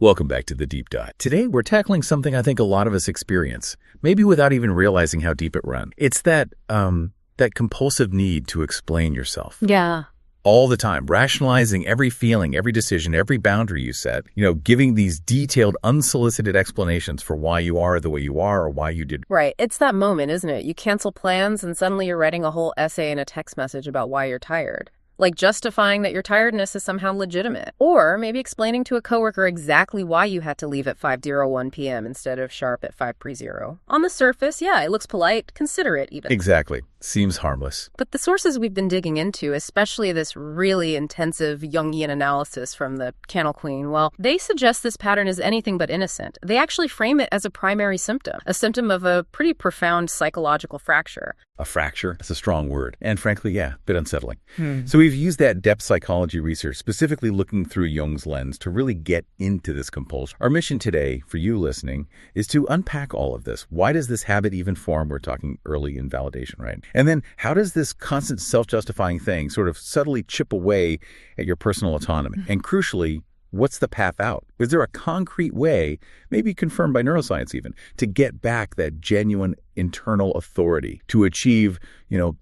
Welcome back to The Deep Dive. Today, we're tackling something I think a lot of us experience, maybe without even realizing how deep it runs. It's that compulsive need to explain yourself. Yeah. All the time, rationalizing every feeling, every decision, every boundary you set, giving these detailed, unsolicited explanations for why you are the way you are or why you did. Right. It's that moment, isn't it? You cancel plans and suddenly you're writing a whole essay and a text message about why you're tired. Like justifying that your tiredness is somehow legitimate. Or maybe explaining to a coworker exactly why you had to leave at 5:01 p.m. instead of sharp at 5:30. On the surface, yeah, it looks polite, considerate even. Exactly. Seems harmless. But the sources we've been digging into, especially this really intensive Jungian analysis from the Candle Queen, well, they suggest this pattern is anything but innocent. They actually frame it as a primary symptom, a symptom of a pretty profound psychological fracture. A fracture? That's a strong word. And frankly, yeah, a bit unsettling. So we've used that depth psychology research, specifically looking through Jung's lens, to really get into this compulsion. Our mission today, for you listening, is to unpack all of this. Why does this habit even form? We're talking early invalidation, right? And then how does this constant self-justifying thing sort of subtly chip away at your personal autonomy? And crucially, what's the path out? Is there a concrete way, maybe confirmed by neuroscience even, to get back that genuine internal authority to achieve,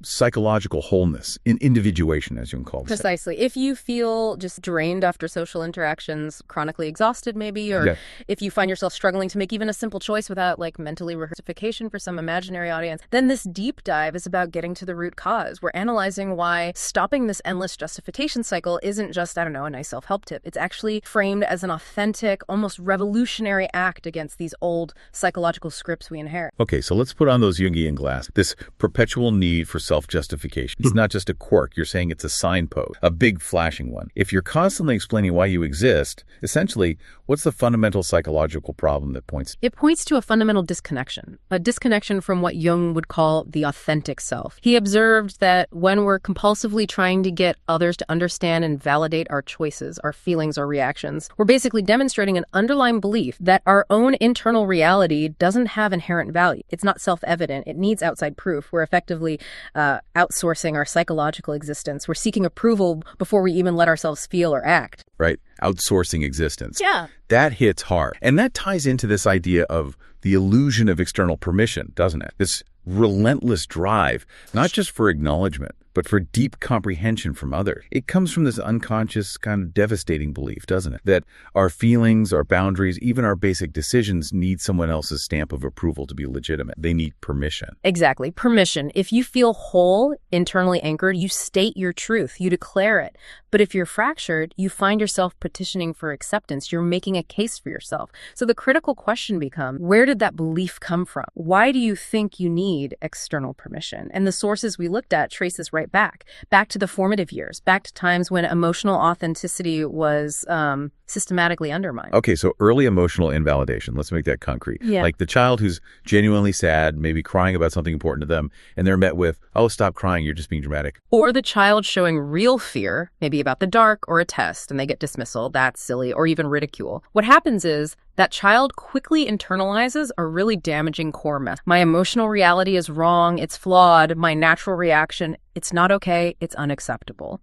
psychological wholeness, in individuation, as you can call it? Precisely. If you feel just drained after social interactions, chronically exhausted maybe, or if you find yourself struggling to make even a simple choice without mentally justification for some imaginary audience, then this deep dive is about getting to the root cause. We're analyzing why stopping this endless justification cycle isn't just, a nice self-help tip. It's actually framed as an authentic, almost revolutionary act against these old psychological scripts we inherit. Okay, so let's put on those Jungian glasses. This perpetual need for self-justification. It's not just a quirk. You're saying it's a signpost, a big flashing one. If you're constantly explaining why you exist, essentially, what's the fundamental psychological problem that points? It points to a fundamental disconnection, a disconnection from what Jung would call the authentic self. He observed that when we're compulsively trying to get others to understand and validate our choices, our feelings, our reactions, we're basically demonstrating an underlying belief that our own internal reality doesn't have inherent value. It's not self-evident. It needs outside proof. We're effectively outsourcing our psychological existence. We're seeking approval before we even let ourselves feel or act. Right. Outsourcing existence. Yeah. That hits hard. And that ties into this idea of the illusion of external permission, doesn't it? This relentless drive, not just for acknowledgement, but for deep comprehension from others. It comes from this unconscious kind of devastating belief, doesn't it? That our feelings, our boundaries, even our basic decisions need someone else's stamp of approval to be legitimate. They need permission. Exactly. Permission. If you feel whole, internally anchored, you state your truth. You declare it. But if you're fractured, you find yourself petitioning for acceptance. You're making a case for yourself. So the critical question becomes, where did that belief come from? Why do you think you need external permission? And the sources we looked at trace this right back to the formative years, back to times when emotional authenticity was systematically undermined. Okay, so early emotional invalidation. Let's make that concrete. Yeah. Like the child who's genuinely sad, maybe crying about something important to them, and they're met with, oh, stop crying, you're just being dramatic. Or the child showing real fear, maybe about the dark or a test, and they get dismissal, that's silly, or even ridicule. What happens is that child quickly internalizes a really damaging core message. My emotional reality is wrong, it's flawed, my natural reaction, it's not okay, it's unacceptable.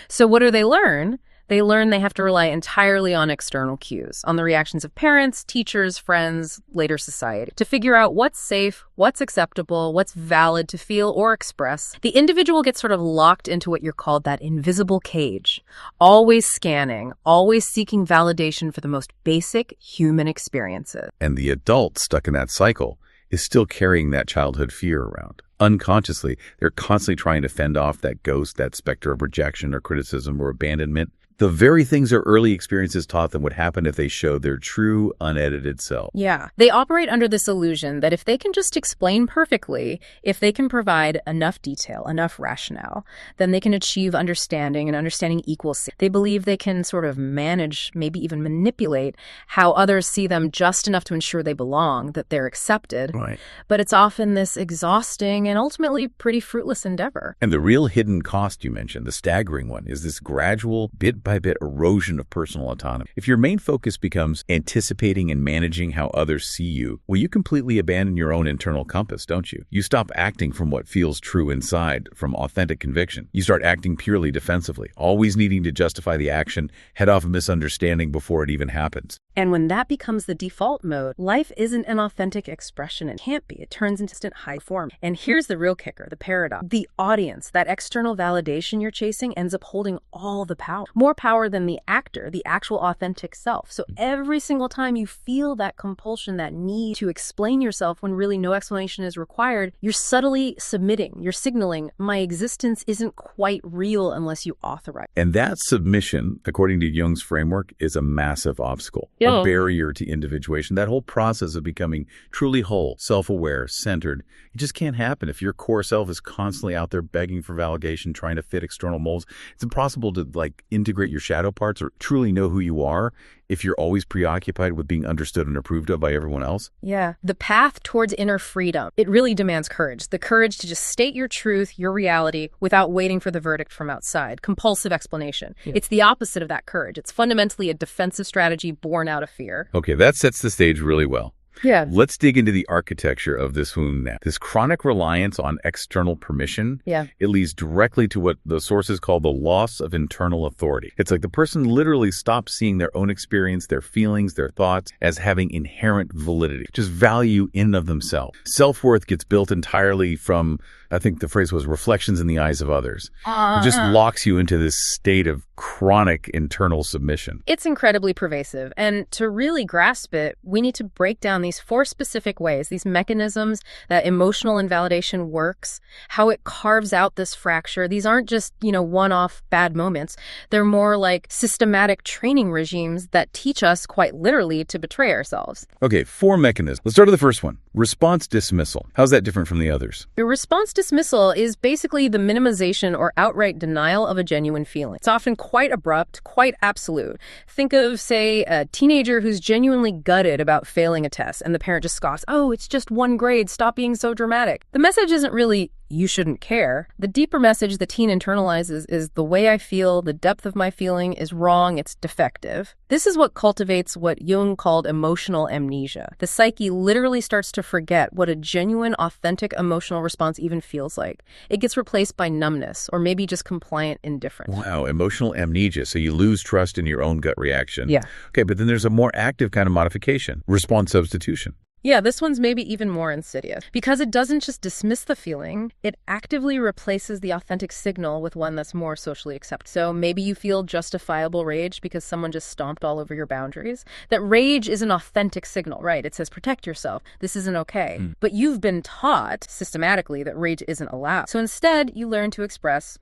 So what do they learn? They learn they have to rely entirely on external cues, on the reactions of parents, teachers, friends, later society, to figure out what's safe, what's acceptable, what's valid to feel or express. The individual gets sort of locked into what you're called that invisible cage, always scanning, always seeking validation for the most basic human experiences. And the adult stuck in that cycle is still carrying that childhood fear around. Unconsciously, they're constantly trying to fend off that ghost, that specter of rejection or criticism or abandonment. The very things their early experiences taught them would happen if they showed their true, unedited self. Yeah. They operate under this illusion that if they can just explain perfectly, if they can provide enough detail, enough rationale, then they can achieve understanding, and understanding equals. They believe they can sort of manage, maybe even manipulate how others see them just enough to ensure they belong, that they're accepted. Right. But it's often this exhausting and ultimately pretty fruitless endeavor. And the real hidden cost you mentioned, the staggering one, is this gradual, bit-by-bit erosion of personal autonomy. If your main focus becomes anticipating and managing how others see you, well, you completely abandon your own internal compass, don't you? You stop acting from what feels true inside, from authentic conviction. You start acting purely defensively, always needing to justify the action, head off a misunderstanding before it even happens. And when that becomes the default mode, life isn't an authentic expression. It can't be. It turns into instant high form. And here's the real kicker, the paradox. The audience, that external validation you're chasing, ends up holding all the power. More power than the actor, the actual authentic self. So every single time you feel that compulsion, that need to explain yourself when really no explanation is required, you're subtly submitting. You're signaling, my existence isn't quite real unless you authorize. And that submission, according to Jung's framework, is a massive obstacle, a barrier to individuation. That whole process of becoming truly whole, self-aware, centered, it just can't happen if your core self is constantly out there begging for validation, trying to fit external molds. It's impossible to integrate your shadow parts or truly know who you are if you're always preoccupied with being understood and approved of by everyone else. Yeah. The path towards inner freedom, it really demands courage. The courage to just state your truth, your reality, without waiting for the verdict from outside. Compulsive explanation. Yeah. It's the opposite of that courage. It's fundamentally a defensive strategy born out of fear. Okay, that sets the stage really well. Yeah. Let's dig into the architecture of this wound now. This chronic reliance on external permission, it leads directly to what the sources call the loss of internal authority. It's like the person literally stops seeing their own experience, their feelings, their thoughts as having inherent validity, just value in and of themselves. Self-worth gets built entirely from, I think the phrase was, reflections in the eyes of others. It just locks you into this state of chronic internal submission. It's incredibly pervasive. And to really grasp it, we need to break down these 4 specific ways, these mechanisms that emotional invalidation works, how it carves out this fracture. These aren't just, one-off bad moments. They're more like systematic training regimes that teach us quite literally to betray ourselves. Okay, 4 mechanisms. Let's start with the first one. Response dismissal. How's that different from the others? The response dismissal is basically the minimization or outright denial of a genuine feeling. It's often quite abrupt, quite absolute. Think of, say, a teenager who's genuinely gutted about failing a test, and the parent just scoffs, "Oh, it's just 1 grade, stop being so dramatic." The message isn't really, you shouldn't care. The deeper message the teen internalizes is the way I feel, the depth of my feeling is wrong, it's defective. This is what cultivates what Jung called emotional amnesia. The psyche literally starts to forget what a genuine, authentic emotional response even feels like. It gets replaced by numbness, or maybe just compliant indifference. Wow, emotional amnesia. So you lose trust in your own gut reaction. Yeah. Okay, but then there's a more active kind of modification, response substitution. Yeah, this one's maybe even more insidious because it doesn't just dismiss the feeling, it actively replaces the authentic signal with one that's more socially accepted. So maybe you feel justifiable rage because someone just stomped all over your boundaries. That rage is an authentic signal, right? It says protect yourself. This isn't okay. But you've been taught systematically that rage isn't allowed. So instead, you learn to express,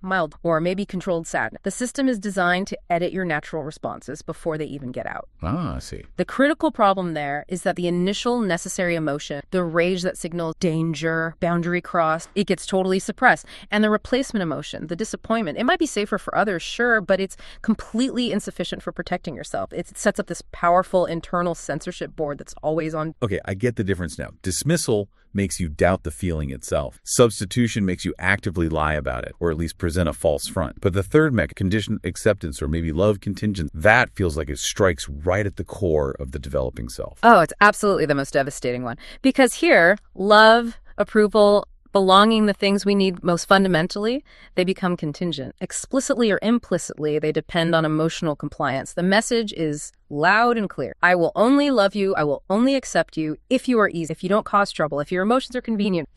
mild or maybe controlled sadness. The system is designed to edit your natural responses before they even get out. Ah, I see. The critical problem there is that the initial necessary emotion, the rage that signals danger, boundary crossed, it gets totally suppressed. And the replacement emotion, the disappointment, it might be safer for others, sure, but it's completely insufficient for protecting yourself. It sets up this powerful internal censorship board that's always on. Okay, I get the difference now. Dismissal makes you doubt the feeling itself. Substitution makes you actively lie about it, or at least present a false front. But the third conditioned acceptance, or maybe love contingent, that feels like it strikes right at the core of the developing self. Oh, it's absolutely the most devastating one. Because here, love, approval, belonging, the things we need most fundamentally, they become contingent. Explicitly or implicitly, they depend on emotional compliance. The message is loud and clear. I will only love you. I will only accept you if you are easy, if you don't cause trouble, if your emotions are convenient.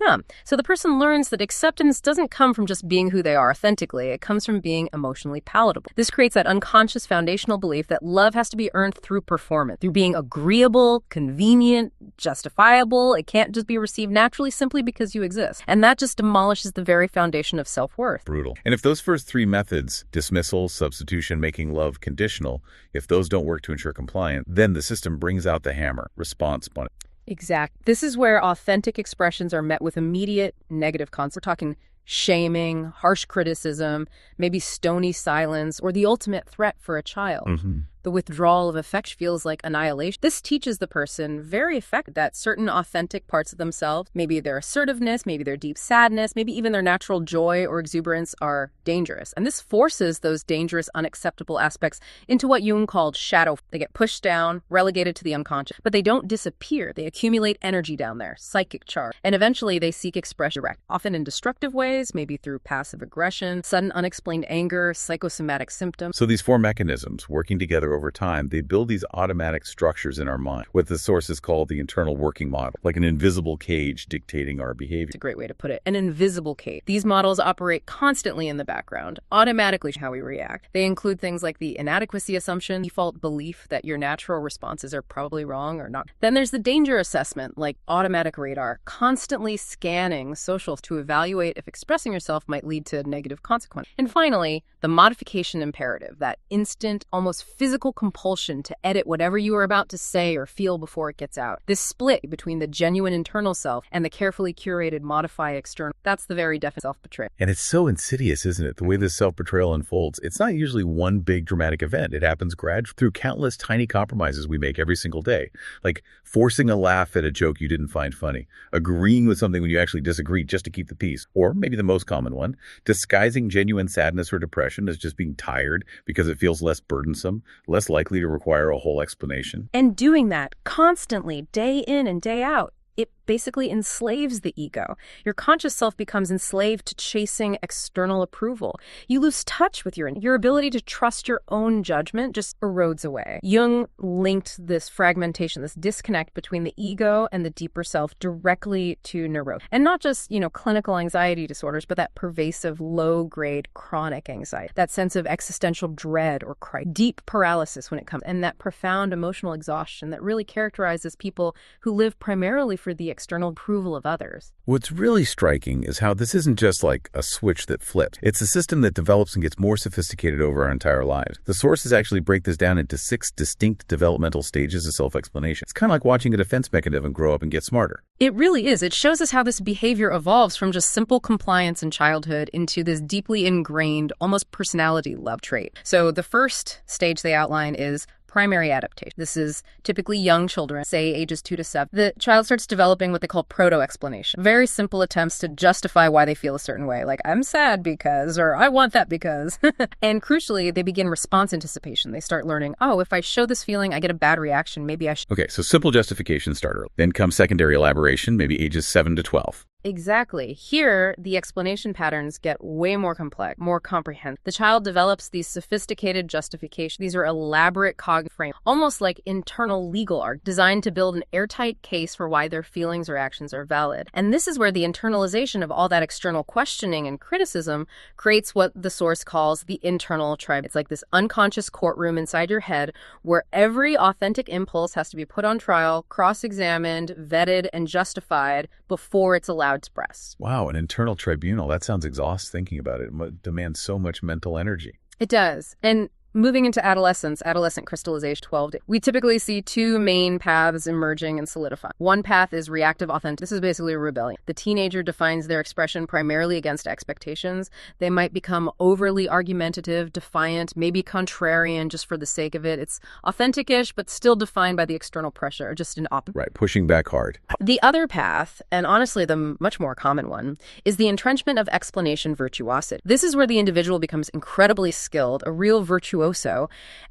So the person learns that acceptance doesn't come from just being who they are authentically. It comes from being emotionally palatable. This creates that unconscious foundational belief that love has to be earned through performance, through being agreeable, convenient, justifiable. It can't just be received naturally simply because you exist. And that just demolishes the very foundation of self-worth. Brutal. And if those first 3 methods, dismissal, substitution, making love conditional, if those don't work to ensure compliance, then the system brings out the hammer, response. Exact. This is where authentic expressions are met with immediate negative consequences. We're talking shaming, harsh criticism, maybe stony silence, or the ultimate threat for a child. The withdrawal of affection feels like annihilation. This teaches the person very effectively that certain authentic parts of themselves, maybe their assertiveness, maybe their deep sadness, maybe even their natural joy or exuberance, are dangerous. And this forces those dangerous, unacceptable aspects into what Jung called shadow. They get pushed down, relegated to the unconscious, but they don't disappear. They accumulate energy down there, psychic charge, and eventually they seek expression direct, often in destructive ways, maybe through passive aggression, sudden unexplained anger, psychosomatic symptoms. So these 4 mechanisms working together together over time, they build these automatic structures in our mind, what the sources call the internal working model, like an invisible cage dictating our behavior. It's a great way to put it. An invisible cage. These models operate constantly in the background, automatically how we react. They include things like the inadequacy assumption, default belief that your natural responses are probably wrong or not. Then there's the danger assessment, like automatic radar, constantly scanning socials to evaluate if expressing yourself might lead to negative consequence. And finally, the modification imperative, that instant, almost physical compulsion to edit whatever you are about to say or feel before it gets out. This split between the genuine internal self and the carefully curated modify external, that's the very definition of self-betrayal. And it's so insidious, isn't it? The way this self-betrayal unfolds. It's not usually one big dramatic event. It happens gradually through countless tiny compromises we make every single day, like forcing a laugh at a joke you didn't find funny, agreeing with something when you actually disagree just to keep the peace, or maybe the most common one, disguising genuine sadness or depression as just being tired because it feels less burdensome, less likely to require a whole explanation. And doing that constantly, day in and day out, it basically enslaves the ego. Your conscious self becomes enslaved to chasing external approval. You lose touch with your ability to trust your own judgment just erodes away. Jung linked this fragmentation, this disconnect between the ego and the deeper self directly to neurosis. And not just, clinical anxiety disorders, but that pervasive low-grade chronic anxiety, that sense of existential dread or deep paralysis when it comes, and that profound emotional exhaustion that really characterizes people who live primarily for the external approval of others. What's really striking is how this isn't just like a switch that flips. It's a system that develops and gets more sophisticated over our entire lives. The sources actually break this down into 6 distinct developmental stages of self-explanation. It's kind of like watching a defense mechanism grow up and get smarter. It really is. It shows us how this behavior evolves from just simple compliance in childhood into this deeply ingrained, almost personality love trait. So the first stage they outline is primary adaptation. This is typically young children, say ages 2 to 7. The child starts developing what they call proto-explanation. Very simple attempts to justify why they feel a certain way, like I'm sad because, or I want that because. And crucially, they begin response anticipation. They start learning, if I show this feeling, I get a bad reaction. Maybe I should. Okay, so simple justification start early. Then comes secondary elaboration, maybe ages 7 to 12. Exactly. Here, the explanation patterns get way more complex, more comprehensive. The child develops these sophisticated justifications. These are elaborate cognitive frames, almost like internal legal art, designed to build an airtight case for why their feelings or actions are valid. And this is where the internalization of all that external questioning and criticism creates what the source calls the internal tribe. It's like this unconscious courtroom inside your head where every authentic impulse has to be put on trial, cross-examined, vetted, and justified before it's allowed expressed. Wow, an internal tribunal. That sounds exhausting thinking about it. It demands so much mental energy. It does. And moving into adolescence, adolescent crystallization, 12 days, we typically see 2 main paths emerging and solidifying. One path is reactive authentic. This is basically a rebellion. The teenager defines their expression primarily against expectations. They might become overly argumentative, defiant, maybe contrarian just for the sake of it. It's authentic-ish, but still defined by the external pressure, just an opposite. Right, pushing back hard. The other path, and honestly the much more common one, is the entrenchment of explanation virtuosity. This is where the individual becomes incredibly skilled, a real virtuoso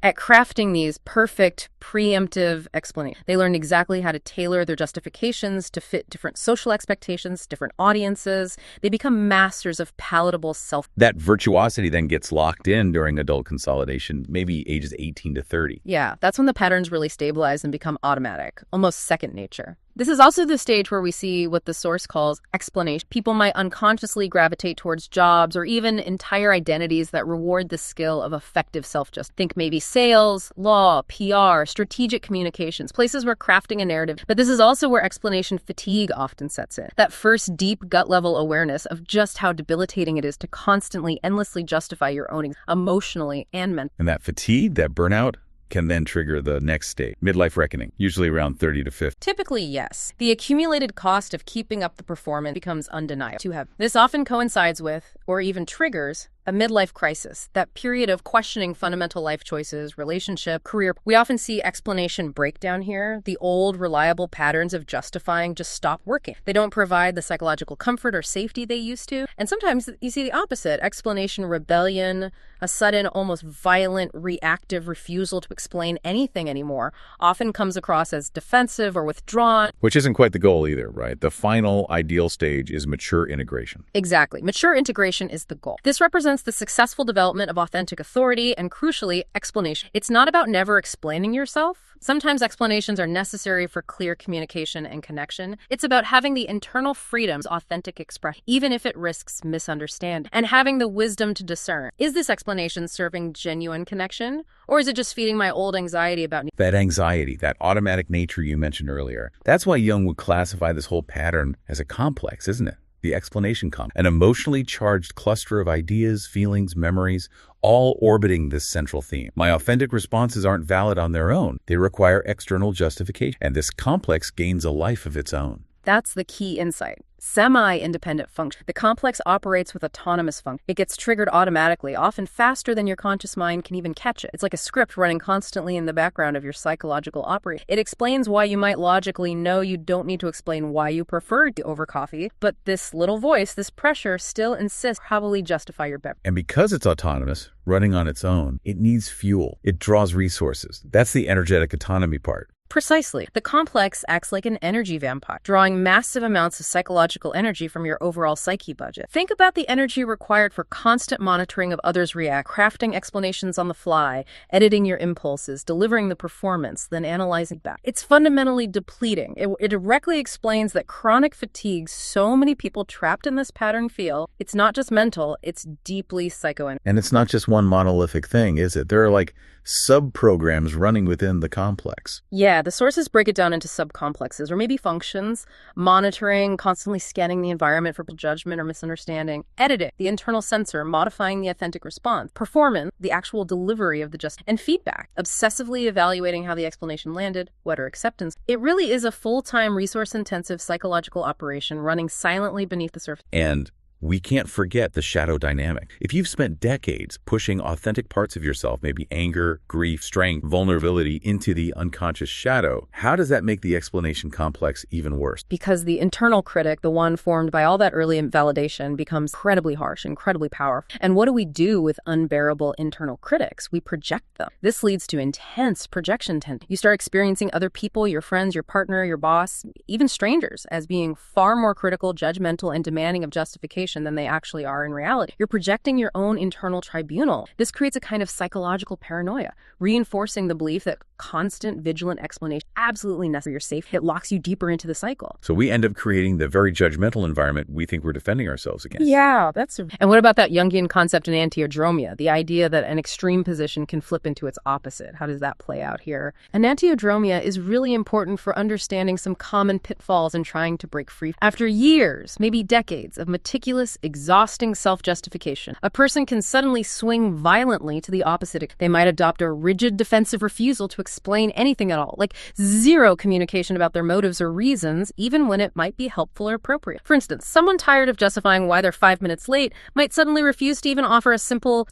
at crafting these perfect preemptive explanations. They learn exactly how to tailor their justifications to fit different social expectations, different audiences. They become masters of palatable self. That virtuosity then gets locked in during adult consolidation, maybe ages 18 to 30. Yeah, that's when the patterns really stabilize and become automatic, almost second nature. This is also the stage where we see what the source calls explanation. People might unconsciously gravitate towards jobs or even entire identities that reward the skill of effective self-justice. Think maybe sales, law, PR, strategic communications, places where crafting a narrative. But this is also where explanation fatigue often sets in. That first deep gut-level awareness of just how debilitating it is to constantly, endlessly justify your own emotionally and mentally. And that fatigue, that burnout, can then trigger the next stage, midlife reckoning, usually around 30 to 50. Typically, yes. The accumulated cost of keeping up the performance becomes undeniable. This often coincides with, or even triggers, a midlife crisis, that period of questioning fundamental life choices, relationship, career. We often see explanation breakdown here. The old, reliable patterns of justifying just stop working. They don't provide the psychological comfort or safety they used to. And sometimes you see the opposite, explanation rebellion, a sudden, almost violent, reactive refusal to explain anything anymore, often comes across as defensive or withdrawn. Which isn't quite the goal either, right? The final ideal stage is mature integration. Exactly. Mature integration is the goal. This represents represents the successful development of authentic authority and, crucially, explanation. It's not about never explaining yourself. Sometimes explanations are necessary for clear communication and connection. It's about having the internal freedoms, authentic expression, even if it risks misunderstanding, and having the wisdom to discern. Is this explanation serving genuine connection, or is it just feeding my old anxiety about that anxiety, that automatic nature you mentioned earlier? That's why Jung would classify this whole pattern as a complex, isn't it? The explanation complex, an emotionally charged cluster of ideas, feelings, memories, all orbiting this central theme. My authentic responses aren't valid on their own. They require external justification, and this complex gains a life of its own. That's the key insight. Semi-independent function. The complex operates with autonomous function. It gets triggered automatically, often faster than your conscious mind can even catch it. It's like a script running constantly in the background of your psychological operation. It explains why you might logically know you don't need to explain why you prefer over coffee, but this little voice, this pressure, still insists probably justify your beverage. And because it's autonomous, running on its own, it needs fuel. It draws resources. That's the energetic autonomy part. Precisely. The complex acts like an energy vampire, drawing massive amounts of psychological energy from your overall psyche budget. Think about the energy required for constant monitoring of others' react, crafting explanations on the fly, editing your impulses, delivering the performance, then analyzing back. It's fundamentally depleting. It directly explains that chronic fatigue so many people trapped in this pattern feel. It's not just mental, it's deeply psychoanalytic. And it's not just one monolithic thing, is it? There are like sub-programs running within the complex. Yeah, the sources break it down into sub-complexes, or maybe functions: monitoring, constantly scanning the environment for judgment or misunderstanding; editing, the internal censor, modifying the authentic response; performance, the actual delivery of the and feedback, obsessively evaluating how the explanation landed, whether acceptance. It really is a full-time, resource-intensive psychological operation running silently beneath the surface. And we can't forget the shadow dynamic. If you've spent decades pushing authentic parts of yourself, maybe anger, grief, strength, vulnerability, into the unconscious shadow, how does that make the explanation complex even worse? Because the internal critic, the one formed by all that early invalidation, becomes incredibly harsh, incredibly powerful. And what do we do with unbearable internal critics? We project them. This leads to intense projection tendency. You start experiencing other people, your friends, your partner, your boss, even strangers, as being far more critical, judgmental, and demanding of justification than they actually are in reality. You're projecting your own internal tribunal. This creates a kind of psychological paranoia, reinforcing the belief that constant, vigilant explanation is absolutely necessary. You're safe. It locks you deeper into the cycle. So we end up creating the very judgmental environment we think we're defending ourselves against. Yeah, And what about that Jungian concept in enantiodromia, the idea that an extreme position can flip into its opposite? How does that play out here? Enantiodromia is really important for understanding some common pitfalls in trying to break free. After years, maybe decades, of meticulous, exhausting self-justification, a person can suddenly swing violently to the opposite. They might adopt a rigid defensive refusal to explain anything at all, like zero communication about their motives or reasons, even when it might be helpful or appropriate. For instance, someone tired of justifying why they're 5 minutes late might suddenly refuse to even offer a simple,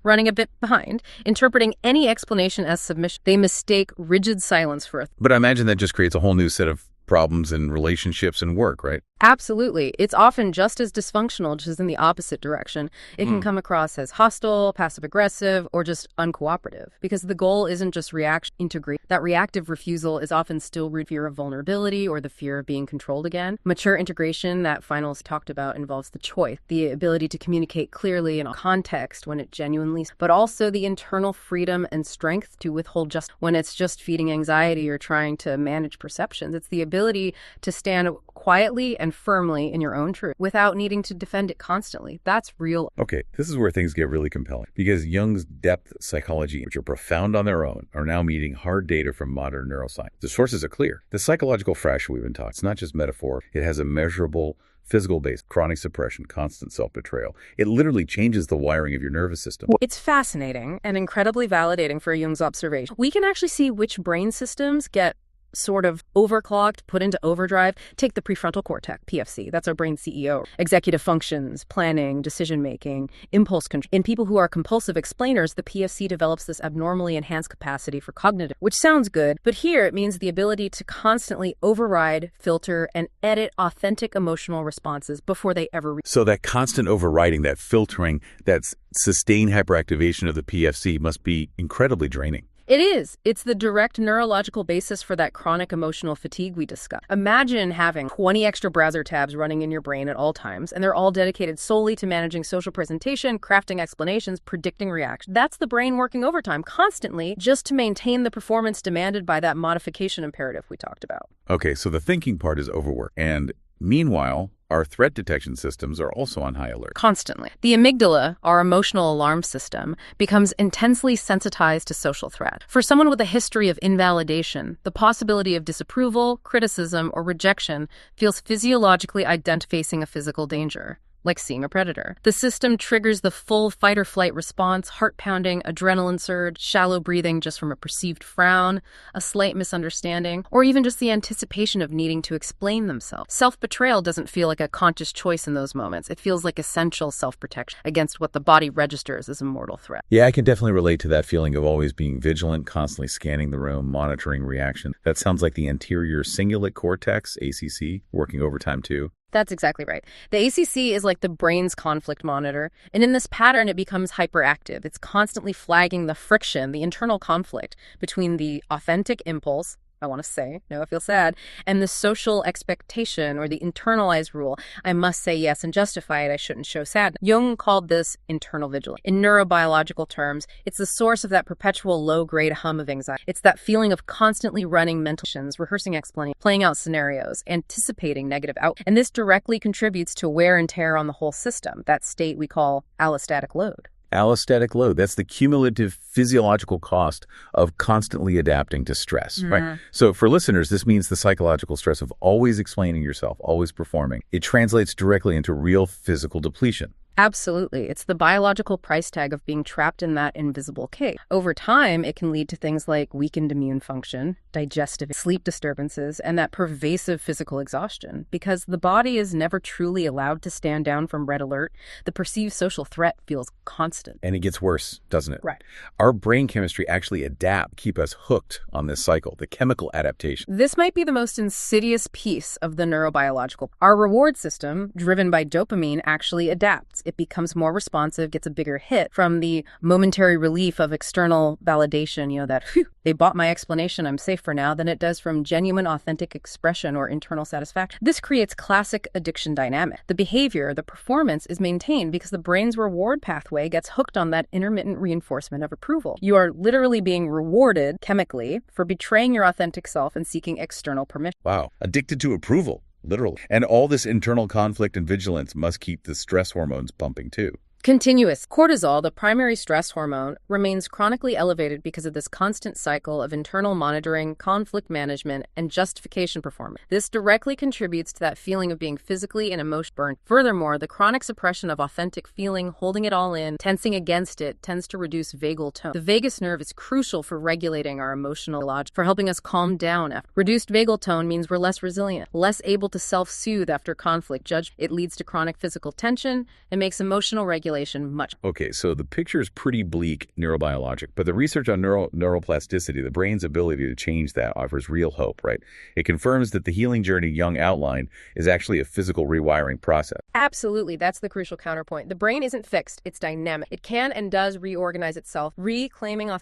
running a bit behind, interpreting any explanation as submission. They mistake rigid silence for But I imagine that just creates a whole new set of problems in relationships and work, right? Absolutely. It's often just as dysfunctional, just in the opposite direction. It can come across as hostile, passive-aggressive, or just uncooperative, because the goal isn't just reaction, integrate. That reactive refusal is often still root fear of vulnerability or the fear of being controlled again. Mature integration, that finals talked about, involves the choice, the ability to communicate clearly in context when it genuinely, but also the internal freedom and strength to withhold just when it's just feeding anxiety or trying to manage perceptions. It's the ability to stand quietly and firmly in your own truth without needing to defend it constantly. That's real. Okay, this is where things get really compelling, because Jung's depth psychology, which are profound on their own, are now meeting hard data from modern neuroscience. The sources are clear. The psychological fracture we've been talking, it's not just metaphor. It has a measurable physical base: chronic suppression, constant self-betrayal. It literally changes the wiring of your nervous system. It's fascinating and incredibly validating for Jung's observation. We can actually see which brain systems get sort of overclocked, put into overdrive. Take the prefrontal cortex, PFC. That's our brain CEO. Executive functions, planning, decision-making, impulse control. In people who are compulsive explainers, the PFC develops this abnormally enhanced capacity for cognitive, which sounds good, but here it means the ability to constantly override, filter, and edit authentic emotional responses before they ever reach. So that constant overriding, that filtering, that sustained hyperactivation of the PFC must be incredibly draining. It is. It's the direct neurological basis for that chronic emotional fatigue we discussed. Imagine having 20 extra browser tabs running in your brain at all times, and they're all dedicated solely to managing social presentation, crafting explanations, predicting reactions. That's the brain working overtime constantly just to maintain the performance demanded by that modification imperative we talked about. Okay, so the thinking part is overwork. And meanwhile, our threat detection systems are also on high alert. Constantly. The amygdala, our emotional alarm system, becomes intensely sensitized to social threat. For someone with a history of invalidation, the possibility of disapproval, criticism, or rejection feels physiologically identifying a physical danger, like seeing a predator. The system triggers the full fight-or-flight response, heart pounding, adrenaline surge, shallow breathing just from a perceived frown, a slight misunderstanding, or even just the anticipation of needing to explain themselves. Self-betrayal doesn't feel like a conscious choice in those moments. It feels like essential self-protection against what the body registers as a mortal threat. Yeah, I can definitely relate to that feeling of always being vigilant, constantly scanning the room, monitoring reaction. That sounds like the anterior cingulate cortex, ACC, working overtime too. That's exactly right. The ACC is like the brain's conflict monitor, and in this pattern, it becomes hyperactive. It's constantly flagging the friction, the internal conflict between the authentic impulse, I want to say, no, I feel sad, and the social expectation or the internalized rule, I must say yes and justify it, I shouldn't show sadness. Jung called this internal vigilance. In neurobiological terms, it's the source of that perpetual low-grade hum of anxiety. It's that feeling of constantly running mental missions, rehearsing explanations, playing out scenarios, anticipating negative outcomes. And this directly contributes to wear and tear on the whole system, that state we call allostatic load. Allostatic load, that's the cumulative physiological cost of constantly adapting to stress, right? So for listeners, this means the psychological stress of always explaining yourself, always performing. It translates directly into real physical depletion. Absolutely. It's the biological price tag of being trapped in that invisible cage. Over time, it can lead to things like weakened immune function, digestive, sleep disturbances, and that pervasive physical exhaustion. Because the body is never truly allowed to stand down from red alert, the perceived social threat feels constant. And it gets worse, doesn't it? Right. Our brain chemistry actually keep us hooked on this cycle, the chemical adaptation. This might be the most insidious piece of the neurobiological. Our reward system, driven by dopamine, actually adapts. It becomes more responsive, gets a bigger hit from the momentary relief of external validation, that, whew, they bought my explanation, I'm safe for now, than it does from genuine, authentic expression or internal satisfaction. This creates classic addiction dynamic. The behavior, the performance is maintained because the brain's reward pathway gets hooked on that intermittent reinforcement of approval. You are literally being rewarded chemically for betraying your authentic self and seeking external permission. Wow. Addicted to approval. Literally. And all this internal conflict and vigilance must keep the stress hormones pumping too. Continuous. Cortisol, the primary stress hormone, remains chronically elevated because of this constant cycle of internal monitoring, conflict management, and justification performance. This directly contributes to that feeling of being physically and emotionally burnt. Furthermore, the chronic suppression of authentic feeling, holding it all in, tensing against it, tends to reduce vagal tone. The vagus nerve is crucial for regulating our emotional logic, for helping us calm down. Reduced vagal tone means we're less resilient, less able to self-soothe after conflict. It leads to chronic physical tension and makes emotional regulation much. Okay, so the picture is pretty bleak neurobiologic, but the research on neuroplasticity, the brain's ability to change that, offers real hope, right? It confirms that the healing journey Jung outlined is actually a physical rewiring process. Absolutely. That's the crucial counterpoint. The brain isn't fixed. It's dynamic. It can and does reorganize itself, reclaiming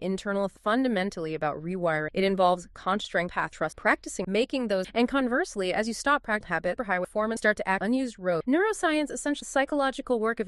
internal, fundamentally about rewiring. It involves conscious strength, path, trust, practicing, making those, and conversely, as you stop practice habit for high performance, start to act unused road. Neuroscience, essentially psychological work of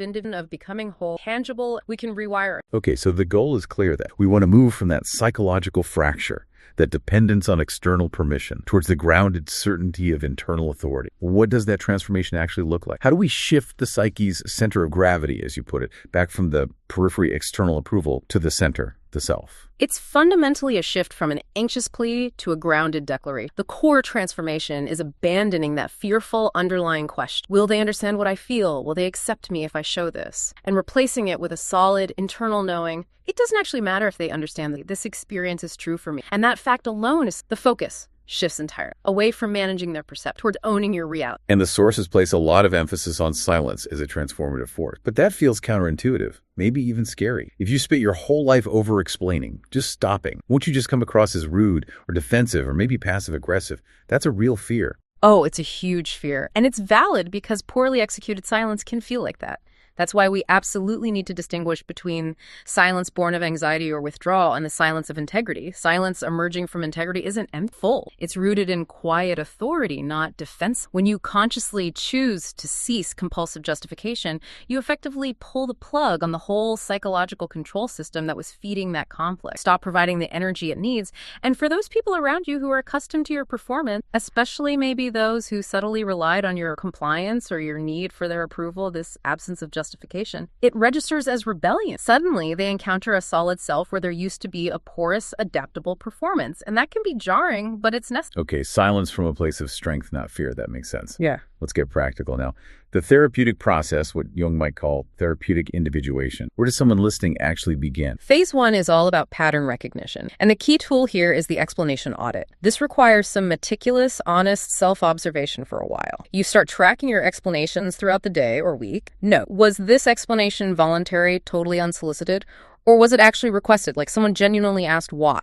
becoming whole, tangible, we can rewire. Okay, so the goal is clear that we want to move from that psychological fracture, that dependence on external permission, towards the grounded certainty of internal authority. What does that transformation actually look like? How do we shift the psyche's center of gravity, as you put it, back from the periphery external approval to the center, the self? It's fundamentally a shift from an anxious plea to a grounded declaration. The core transformation is abandoning that fearful underlying question. Will they understand what I feel? Will they accept me if I show this? And replacing it with a solid internal knowing, it doesn't actually matter if they understand that this experience is true for me. And that fact alone is the focus. Shifts entirely away from managing their perception towards owning your reality. And the sources place a lot of emphasis on silence as a transformative force. But that feels counterintuitive, maybe even scary. If you spent your whole life over-explaining, just stopping, won't you just come across as rude or defensive or maybe passive-aggressive? That's a real fear. Oh, it's a huge fear. And it's valid because poorly executed silence can feel like that. That's why we absolutely need to distinguish between silence born of anxiety or withdrawal and the silence of integrity. Silence emerging from integrity isn't full. It's rooted in quiet authority, not defense. When you consciously choose to cease compulsive justification, you effectively pull the plug on the whole psychological control system that was feeding that conflict. Stop providing the energy it needs. And for those people around you who are accustomed to your performance, especially maybe those who subtly relied on your compliance or your need for their approval, this absence of justification, it registers as rebellion. Suddenly, they encounter a solid self where there used to be a porous, adaptable performance. And that can be jarring, but it's necessary. Okay, silence from a place of strength, not fear. That makes sense. Yeah. Let's get practical now. The therapeutic process, what Jung might call therapeutic individuation. Where does someone listening actually begin? Phase 1 is all about pattern recognition. And the key tool here is the explanation audit. This requires some meticulous, honest self-observation for a while. You start tracking your explanations throughout the day or week. Note, was this explanation voluntary, totally unsolicited? Or was it actually requested, like someone genuinely asked why?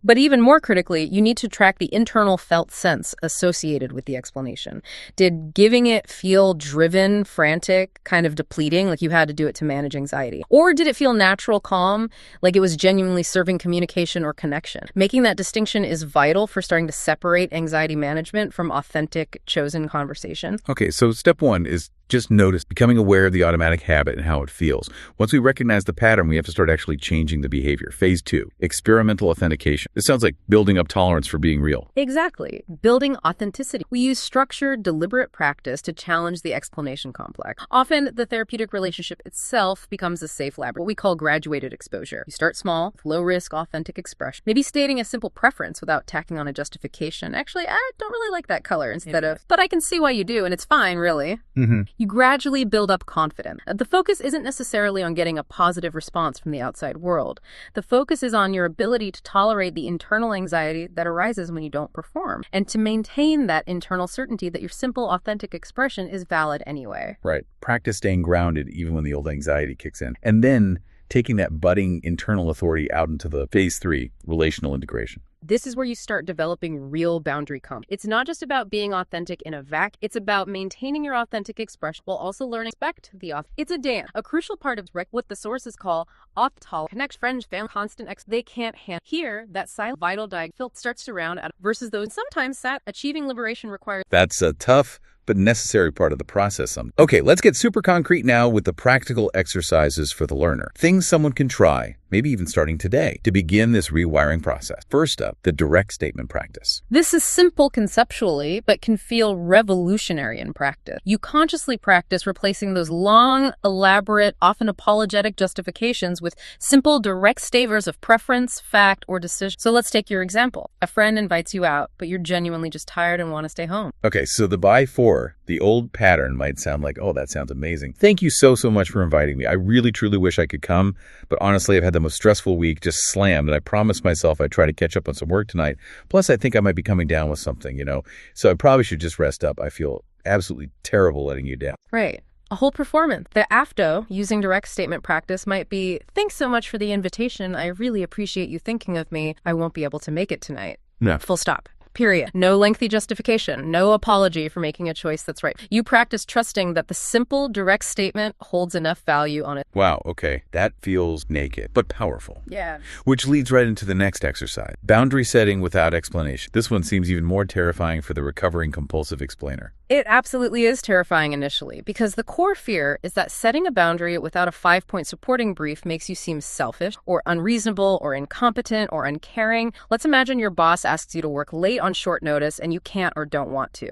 But even more critically, you need to track the internal felt sense associated with the explanation. Did giving it feel driven, frantic, kind of depleting, like you had to do it to manage anxiety? Or did it feel natural, calm, like it was genuinely serving communication or connection? Making that distinction is vital for starting to separate anxiety management from authentic, chosen conversation. Okay, so step 1 is just notice, becoming aware of the automatic habit and how it feels. Once we recognize the pattern, we have to start actually changing the behavior. Phase 2, experimental authentication. This sounds like building up tolerance for being real. Exactly. Building authenticity. We use structured, deliberate practice to challenge the explanation complex. Often, the therapeutic relationship itself becomes a safe lab, what we call graduated exposure. You start small, with low-risk, authentic expression. Maybe stating a simple preference without tacking on a justification. Actually, I don't really like that color instead of, but I can see why you do, and it's fine, really. You gradually build up confidence. The focus isn't necessarily on getting a positive response from the outside world. The focus is on your ability to tolerate the internal anxiety that arises when you don't perform, and to maintain that internal certainty that your simple, authentic expression is valid anyway. Right. Practice staying grounded even when the old anxiety kicks in. And then taking that budding internal authority out into the phase 3, relational integration. This is where you start developing real boundary competence. It's not just about being authentic in a vacuum. It's about maintaining your authentic expression while also learning to respect the author. It's a dance. A crucial part of what the sources call authal connect friends, family, constant they can't handle. Here, that silent, vital diagonal starts to round out versus those sometimes achieving liberation requires. That's a tough but necessary part of the process. Okay, let's get super concrete now with the practical exercises for the learner. Things someone can try, maybe even starting today, to begin this rewiring process. First up, the direct statement practice. This is simple conceptually, but can feel revolutionary in practice. You consciously practice replacing those long, elaborate, often apologetic justifications with simple, direct statements of preference, fact, or decision. So let's take your example. A friend invites you out, but you're genuinely just tired and want to stay home. Okay, so the by for, the old pattern might sound like, oh, that sounds amazing. Thank you so much for inviting me. I really, truly wish I could come, but honestly, I've had the most stressful week, just slammed, and I promised myself I'd try to catch up on some work tonight. Plus, I think I might be coming down with something, so I probably should just rest up. I feel absolutely terrible letting you down. Right. A whole performance. The after, using direct statement practice, might be, thanks so much for the invitation. I really appreciate you thinking of me. I won't be able to make it tonight. No. Full stop. Period. No lengthy justification. No apology for making a choice that's right. You practice trusting that the simple, direct statement holds enough value on it. Wow, okay. That feels naked, but powerful. Yeah. Which leads right into the next exercise. Boundary setting without explanation. This one seems even more terrifying for the recovering compulsive explainer. It absolutely is terrifying initially, because the core fear is that setting a boundary without a 5-point supporting brief makes you seem selfish or unreasonable or incompetent or uncaring. Let's imagine your boss asks you to work late on short notice and you can't or don't want to.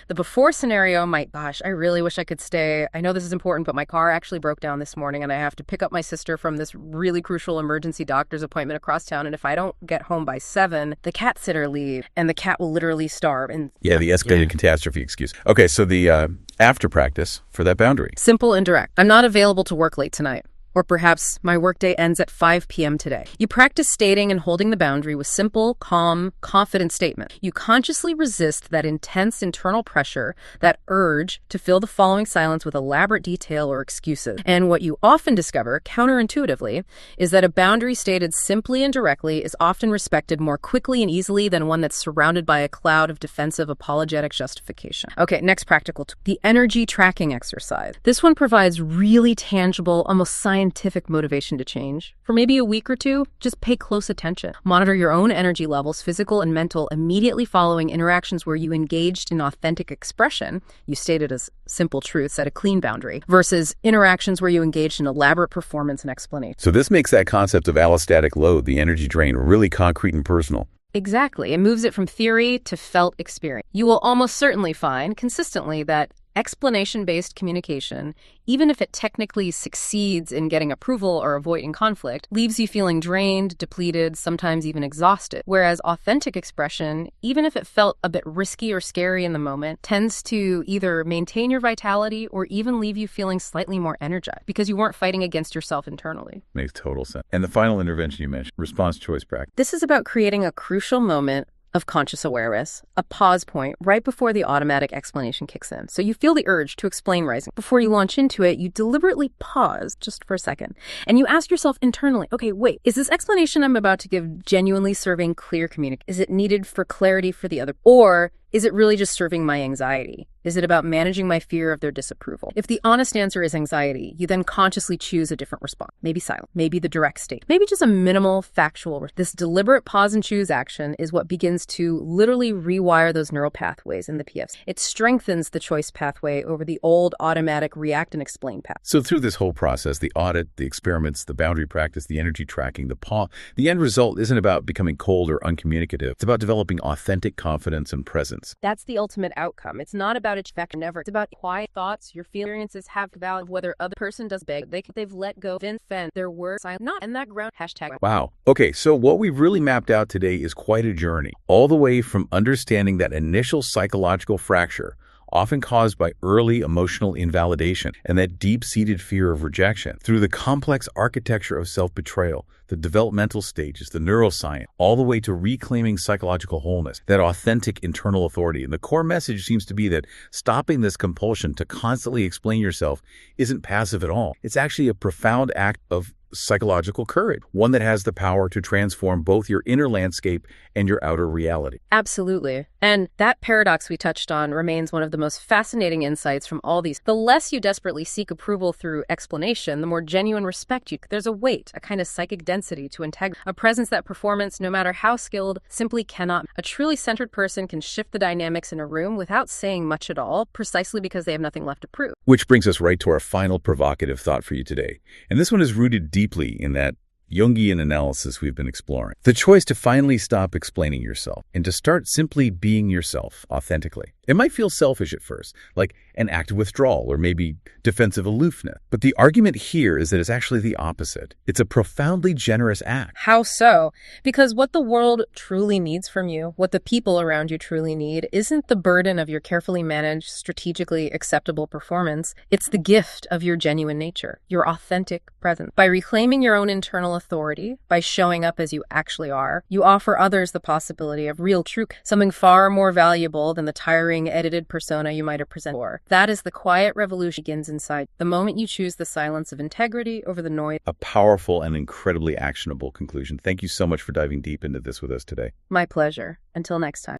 The before scenario might, gosh, I really wish I could stay. I know this is important, but my car actually broke down this morning and I have to pick up my sister from this really crucial emergency doctor's appointment across town. And if I don't get home by 7, the cat sitter leaves and the cat will literally starve. And yeah, the escalated catastrophe excuse. Okay, so the after practice for that boundary. Simple and direct. I'm not available to work late tonight. Or perhaps, my workday ends at 5 p.m. today. You practice stating and holding the boundary with simple, calm, confident statement. You consciously resist that intense internal pressure, that urge to fill the following silence with elaborate detail or excuses. And what you often discover, counterintuitively, is that a boundary stated simply and directly is often respected more quickly and easily than one that's surrounded by a cloud of defensive, apologetic justification. Okay, next practical tool. The energy tracking exercise. This one provides really tangible, almost scientific motivation to change. For maybe a week or two, just pay close attention. Monitor your own energy levels, physical and mental, immediately following interactions where you engaged in authentic expression, you stated as simple truths at a clean boundary, versus interactions where you engaged in elaborate performance and explanation. So this makes that concept of allostatic load, the energy drain, really concrete and personal. Exactly. It moves it from theory to felt experience. You will almost certainly find consistently that explanation-based communication, even if it technically succeeds in getting approval or avoiding conflict, leaves you feeling drained, depleted, sometimes even exhausted. Whereas authentic expression, even if it felt a bit risky or scary in the moment, tends to either maintain your vitality or even leave you feeling slightly more energized because you weren't fighting against yourself internally. Makes total sense. And the final intervention you mentioned, response choice practice. This is about creating a crucial moment of conscious awareness, a pause point right before the automatic explanation kicks in. So you feel the urge to explain rising. Before you launch into it, you deliberately pause just for a second. And you ask yourself internally, okay, wait, is this explanation I'm about to give genuinely serving clear communication? Is it needed for clarity for the other? Or is it really just serving my anxiety? Is it about managing my fear of their disapproval? If the honest answer is anxiety, you then consciously choose a different response. Maybe silent, maybe the direct state, maybe just a minimal factual. This deliberate pause and choose action is what begins to literally rewire those neural pathways in the PFs. It strengthens the choice pathway over the old automatic react and explain path. So through this whole process, the audit, the experiments, the boundary practice, the energy tracking, the pause, the end result isn't about becoming cold or uncommunicative. It's about developing authentic confidence and presence. That's the ultimate outcome. It's not about effect or never. It's about quiet thoughts. Your experiences have value of whether other person does beg. They've let go, defend their words, not in that ground. # Wow. Okay, so what we've really mapped out today is quite a journey, all the way from understanding that initial psychological fracture, often caused by early emotional invalidation and that deep-seated fear of rejection, through the complex architecture of self-betrayal, the developmental stages, the neuroscience, all the way to reclaiming psychological wholeness, that authentic internal authority. And the core message seems to be that stopping this compulsion to constantly explain yourself isn't passive at all. It's actually a profound act of psychological courage, one that has the power to transform both your inner landscape and your outer reality. Absolutely. And that paradox we touched on remains one of the most fascinating insights from all these. The less you desperately seek approval through explanation, the more genuine respect you. There's a weight, a kind of psychic density to integrity, a presence that performance, no matter how skilled, simply cannot. A truly centered person can shift the dynamics in a room without saying much at all, precisely because they have nothing left to prove. Which brings us right to our final provocative thought for you today. And this one is rooted deeply in that Jungian analysis we've been exploring. The choice to finally stop explaining yourself and to start simply being yourself authentically. It might feel selfish at first, like an act of withdrawal or maybe defensive aloofness. But the argument here is that it's actually the opposite. It's a profoundly generous act. How so? Because what the world truly needs from you, what the people around you truly need, isn't the burden of your carefully managed, strategically acceptable performance. It's the gift of your genuine nature, your authentic presence. By reclaiming your own internal authority, by showing up as you actually are, you offer others the possibility of real truth, something far more valuable than the tiring, edited persona you might have presented for. That is the quiet revolution begins inside. The moment you choose the silence of integrity over the noise. A powerful and incredibly actionable conclusion. Thank you so much for diving deep into this with us today. My pleasure. Until next time.